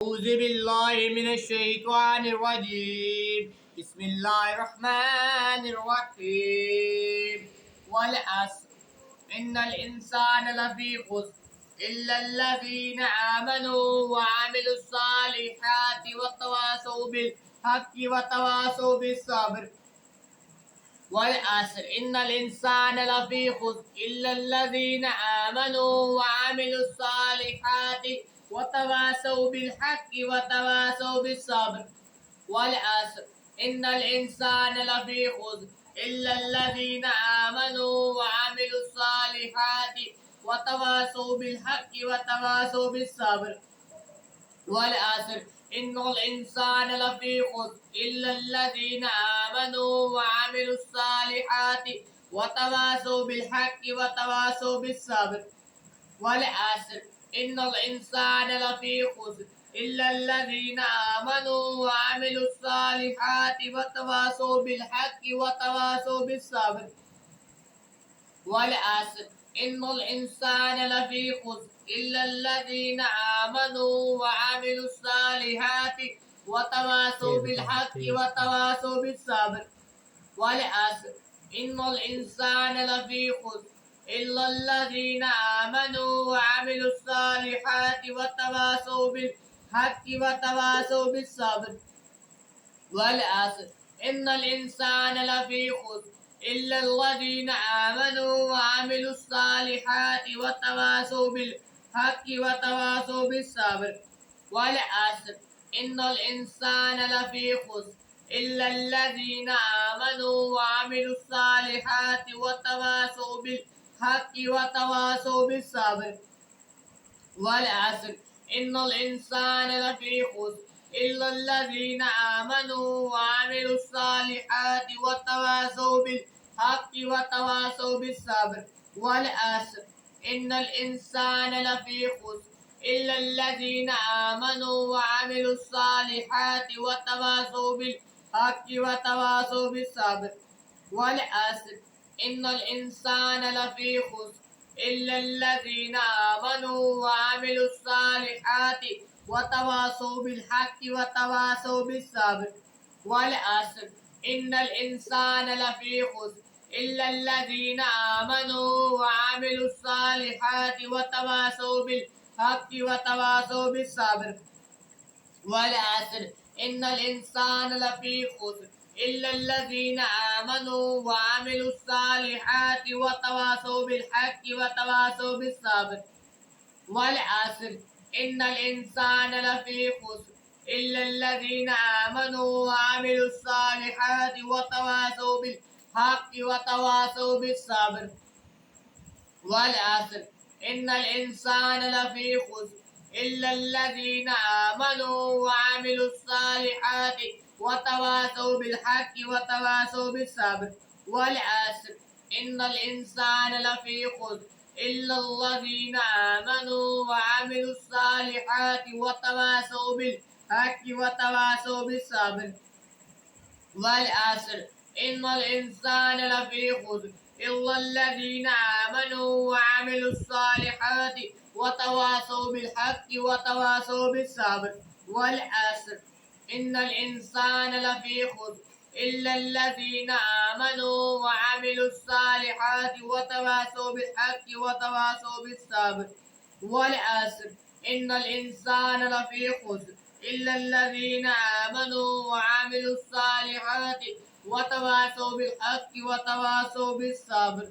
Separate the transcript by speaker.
Speaker 1: أعوذ بالله من الشيطان الرجيم. بسم الله الرحمن الرحيم. والعصر إن الإنسان لفي خسر إلا الذين آمنوا وعملوا الصالحات وتواصوا بالحق وتواصوا بالصبر. والعصر إن الإنسان لفي خسر إلا الذين آمنوا وعملوا الصالحات وتواصوا بالحق وتواصوا بالصبر. والعصر إن الإنسان لفي خسر إلا الذين آمنوا وعملوا الصالحات وتواصوا بالحق وتواصوا بالصبر. والعصر إن الإنسان لفي خسر إلا الذين آمنوا وعملوا الصالحات وتواصوا بالحق وتواصوا بالصبر. والعصر إن الإنسان لفي خسر إلا الذين آمنوا وعملوا الصالحات وتواصوا بالحق وتواصوا بالصبر. والعصر إن الإنسان لفي خسر إلا الذين آمنوا وعملوا الصالحات وتواصوا بالحق وتواصوا بالصبر. والعصر إن الإنسان لفي خسر إلا الذين آمنوا وعملوا الصالحات وتواصوا بالحق وتواصوا بالصبر. والعصر إن الإنسان لفي خسر إلا الذين آمنوا وعملوا الصالحات وتواصوا بالحق وتواصوا بالصبر. والعصر إن الإنسان لفي خسر إلا الذين آمنوا وعملوا الصالحات وتواصوا بالحق وتواصوا بالصبر. والعصر إن الإنسان لفي خسر إلا الذين آمنوا وعملوا الصالحات وتواصوا بالحق وتواصوا بالصبر. والعصر إن الإنسان لفي خسر إلا الذين آمنوا وعملوا الصالحات وتواصوا بالحق وتواصوا بالصبر. والعصر إن الإنسان لفي خسر إلا الذين آمنوا وعملوا الصالحات وتواصوا بالحق وتواصوا بالصبر. والعصر إن الإنسان لفي خسر إلا الذين آمنوا وعملوا الصالحات وتواصوا بالحق وتواصوا بالصبر. والعصر إن الإنسان لفي خسر إلا الذين آمنوا وعملوا الصالحات وتواصوا بالحق وتواصوا بالصبر. والعصر إن الإنسان لفي خسر إلا الذين آمنوا وعملوا الصالحات وتواصوا بالحق وتواصوا بالصبر. والعصر إن الإنسان لفي خسر إلا الذين آمنوا وعملوا الصالحات وتواصوا بالحق وتواصوا بالصبر. والعصر إن الإنسان لفي خسر إلا الذين آمنوا وعملوا الصالحات وتواصوا بالحق وتواصوا بالصبر. والعصر إن الإنسان لفي خسر إلا الذين آمنوا وعملوا الصالحات وتواصوا بالحق وتواصوا بالصبر. والعصر إن الإنسان لفي خسر إلا الذين آمنوا وعملوا الصالحات وتواصوا بالحق وتواصوا بالصبر. والعصر إن الإنسان لفي خسر إلا الذين آمنوا وعملوا الصالحات وتواصوا بالحق وتواصوا بالصبر.